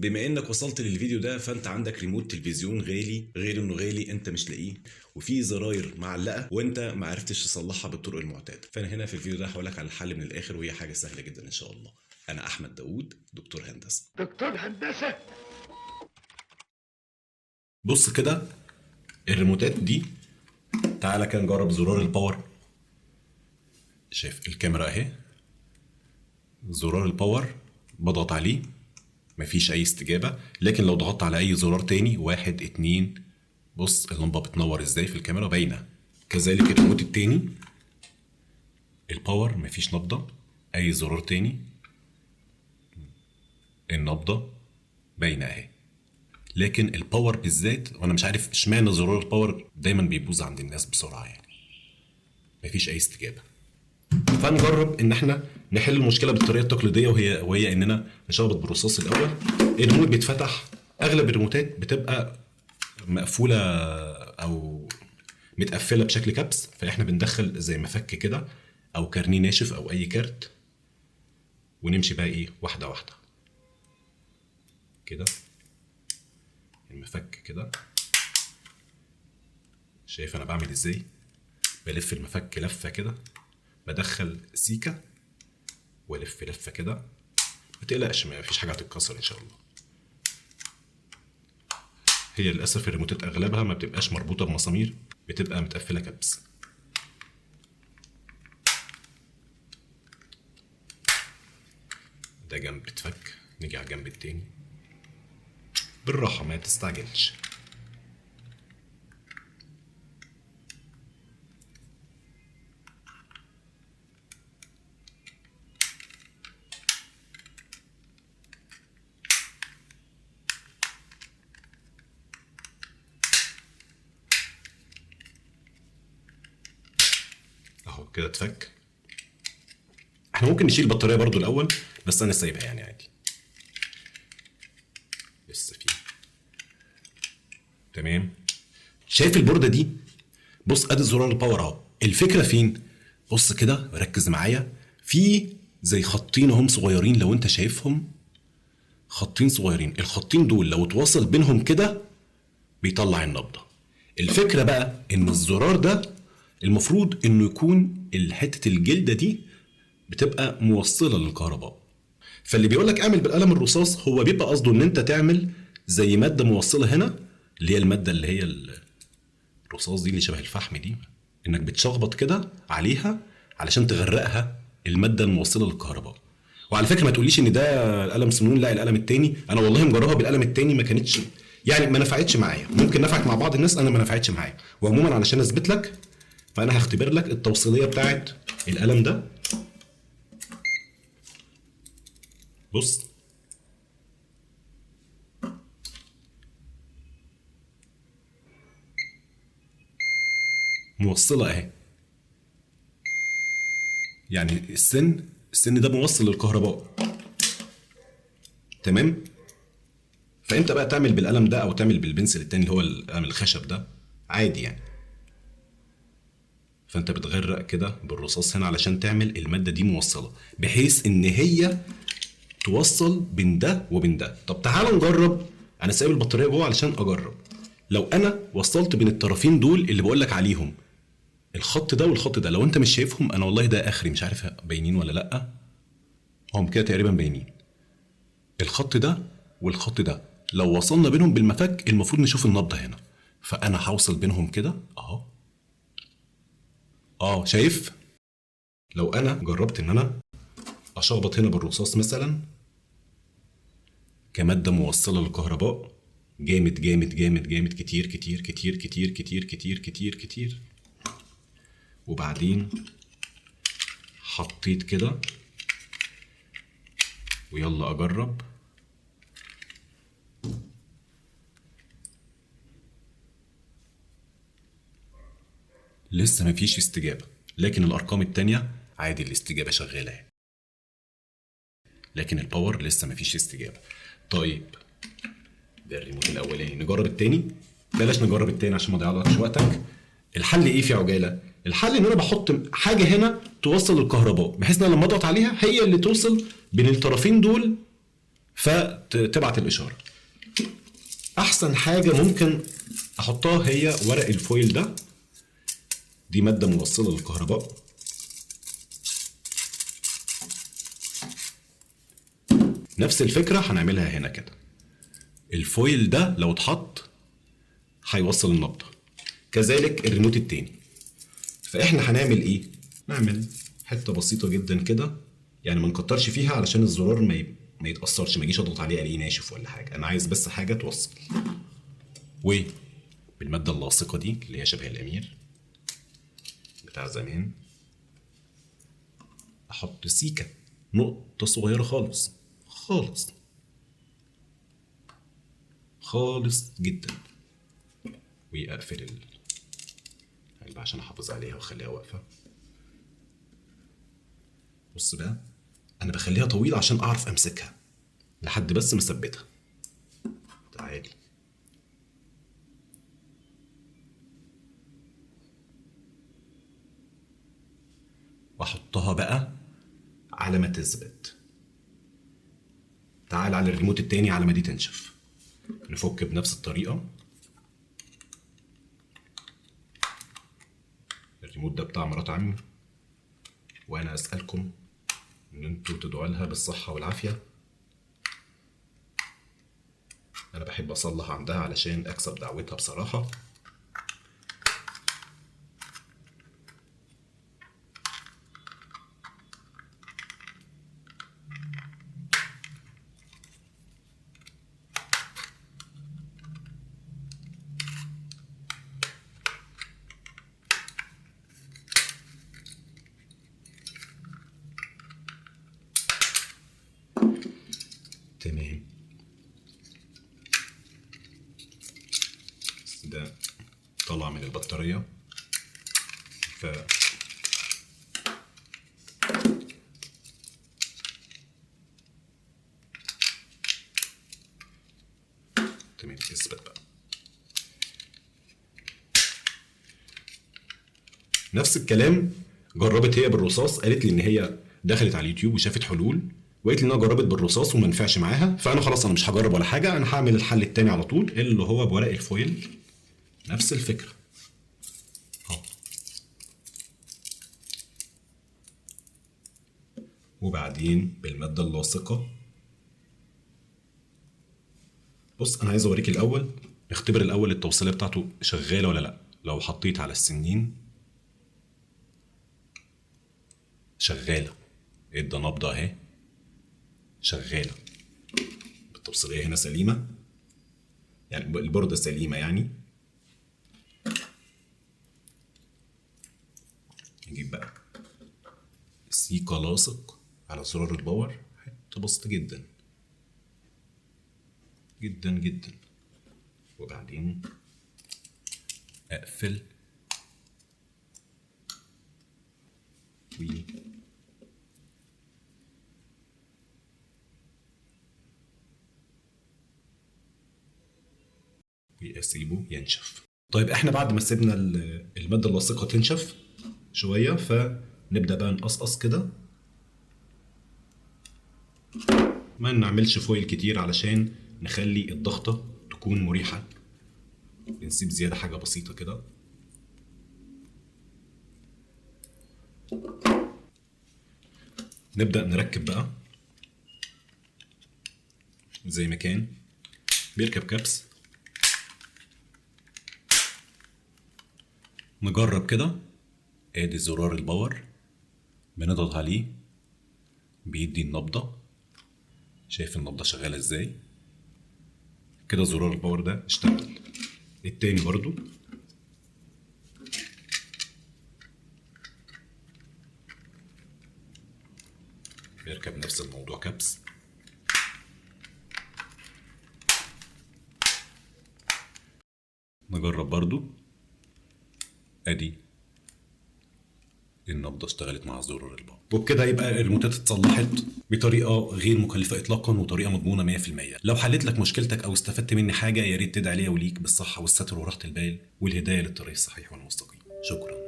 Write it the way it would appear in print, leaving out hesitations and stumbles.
بما انك وصلت للفيديو ده فانت عندك ريموت تلفزيون غالي، غير انه غالي انت مش لاقيه، وفي زراير معلقه وانت ما عرفتش تصلحها بالطرق المعتاده. فانا هنا في الفيديو ده هقول لك على الحل من الاخر، وهي حاجه سهله جدا ان شاء الله. انا احمد داوود، دكتور هندسه. دكتور هندسة. بص كده الريموتات دي، تعالى كده نجرب زرار الباور. شايف الكاميرا اهي، زرار الباور بضغط عليه مفيش اي استجابه، لكن لو ضغطت على اي زرار تاني 1 2 بص اللمبه بتنور ازاي في الكاميرا باينه. كذلك الريموت التاني الباور مفيش نبضه، اي زرار تاني النبضه باينه اهي. لكن الباور بالذات وانا مش عارف اشمعنى زرار الباور دايما بيبوظ عند الناس بسرعه، يعني مفيش اي استجابه. فنجرب ان احنا نحل المشكله بالطريقه التقليديه، وهي اننا نشخبط بالرصاص الاول. الريموت بيتفتح، اغلب الريموتات بتبقى مقفوله او متقفله بشكل كبس، فاحنا بندخل زي مفك كده او كارنيه ناشف او اي كارت، ونمشي بقى ايه واحده واحده كده. المفك كده، شايف انا بعمل ازاي؟ بلف المفك لفه كده، بدخل سيكه والف لفه كده. ما تقلقش، ما فيش حاجه هتتكسر ان شاء الله. هي للاسف الريموتات اغلبها ما بتبقاش مربوطه بمسامير، بتبقى متقفله كبس. ده جنب اتفك، نيجي على الجنب التاني بالراحه ما تستعجلش. اهو كده اتفك. احنا ممكن نشيل البطاريه برضو الاول، بس انا سايبها يعني عادي، لسه فيه. تمام. شايف البورده دي؟ بص ادي زرار الباور اهو. الفكره فين؟ بص كده ركز معايا، في زي خطين اهم صغيرين، لو انت شايفهم خطين صغيرين. الخطين دول لو اتوصل بينهم كده بيطلع النبضه. الفكره بقى ان الزرار ده المفروض انه يكون حته الجلده دي بتبقى موصله للكهرباء. فاللي بيقولك اعمل بالقلم الرصاص هو بيبقى قصده ان انت تعمل زي ماده موصله هنا، اللي هي الماده اللي هي الرصاص دي اللي شبه الفحم دي، انك بتشخبط كده عليها علشان تغرقها الماده الموصله للكهرباء. وعلى فكره ما تقوليش ان ده القلم سنون، لا القلم التاني. انا والله مجربها بالقلم التاني ما كانتش يعني ما نفعتش معايا. ممكن نفعت مع بعض الناس، انا ما نفعتش معايا. وعموما علشان اثبت لك فانا هختبر لك التوصيليه بتاعت القلم ده. بص موصله اهي، يعني السن ده موصل للكهرباء. تمام. فانت بقى تعمل بالقلم ده او تعمل بالبنسل التاني اللي هو القلم الخشب ده عادي يعني. فانت بتغرق كده بالرصاص هنا علشان تعمل الماده دي موصله، بحيث ان هي توصل بين ده وبين ده. طب تعال نجرب، انا سايب البطاريه جوه علشان اجرب. لو انا وصلت بين الطرفين دول اللي بقول لك عليهم، الخط ده والخط ده، لو انت مش شايفهم انا والله ده اخري مش عارف باينين ولا لا، هم كده تقريبا باينين. الخط ده والخط ده لو وصلنا بينهم بالمفك المفروض نشوف النبضه هنا. فانا هوصل بينهم كده اهو. شايف؟ لو انا جربت ان انا اشخبط هنا بالرصاص مثلا كماده موصله للكهرباء، جامد جامد جامد جامد، كتير كتير كتير كتير كتير كتير كتير كتير، وبعدين حطيت كده ويلا اجرب. لسه مفيش استجابه، لكن الارقام التانية عادي الاستجابه شغاله، لكن الباور لسه مفيش استجابه. طيب ده الريموت الاولاني، نجرب التاني. بلاش نجرب التاني عشان ما اضيعلكش وقتك. الحل ايه في عجاله؟ الحل ان انا بحط حاجه هنا توصل الكهرباء، بحيث ان انا لما اضغط عليها هي اللي توصل بين الطرفين دول فتبعت الاشاره. احسن حاجه ممكن احطها هي ورق الفويل ده، دي ماده موصله للكهرباء. نفس الفكره هنعملها هنا كده. الفويل ده لو اتحط هيوصل النبضه، كذلك الريموت التاني. فاحنا هنعمل ايه؟ نعمل حته بسيطه جدا كده، يعني ما نكترش فيها علشان الزرار ما يتاثرش، ما اجيش اضغط عليه الاقيه ناشف ولا حاجه. انا عايز بس حاجه توصل. وبالماده اللاصقه دي اللي هي شبه الامير بتاع زمان، احط سيكه، نقطه صغيره خالص خالص خالص جدا، واقفل العلبه عشان احافظ عليها واخليها واقفه. بص بقى، انا بخليها طويله عشان اعرف امسكها لحد بس ما اثبتها. تعالي واحطها بقى على ما تثبت. تعال على الريموت التاني على ما دي تنشف. نفك بنفس الطريقه. الريموت ده بتاع مرات عمي، وانا اسالكم ان انتوا تدعوا لها بالصحه والعافيه. انا بحب اصلح عندها علشان اكسب دعوتها بصراحه. تمام. ده طلع من البطارية، تمام. اثبت بقى. نفس الكلام جربت هي بالرصاص، قالت لي ان هي دخلت على اليوتيوب وشافت حلول، وقالت لي انها جربت بالرصاص وما نفعش معاها. فانا خلاص انا مش هجرب ولا حاجه، انا هعمل الحل التاني على طول اللي هو بورق الفويل. نفس الفكره اهو. وبعدين بالماده اللاصقه. بص انا عايز اوريك الاول، نختبر الاول التوصيليه بتاعته شغاله ولا لا. لو حطيت على السنين شغاله، ادى نبضه اهي شغاله. التوصيليه هنا سليمه، يعني البورده سليمه يعني. نجيب بقى سيكا لاصق على زرار الباور، حته بسيطه جدا جدا جدا، وبعدين اقفل واسيبه ينشف. طيب احنا بعد ما سيبنا الماده اللاصقه تنشف شويه، فنبدا بقى نقصقص كده. ما نعملش فويل كتير علشان نخلي الضغطه تكون مريحه. نسيب زياده حاجه بسيطه كده. نبدا نركب بقى زي ما كان بيركب كبس. نجرب كده. ادي زرار الباور، بنضغط عليه بيدي النبضة. شايف النبضة شغالة ازاي كده؟ زرار الباور ده اشتغل. التاني برضو بيركب نفس الموضوع كبس. نجرب برضو. ادي النبضة اشتغلت مع زرار الباور. وبكده يبقى الريموتات اتصلحت بطريقة غير مكلفة اطلاقا وطريقة مضمونة 100%. لو حليت لك مشكلتك او استفدت مني حاجة، يا ريت تدعي لي وليك بالصحة والستر وراحة البال والهداية للطريق الصحيح والمستقيم. شكرا.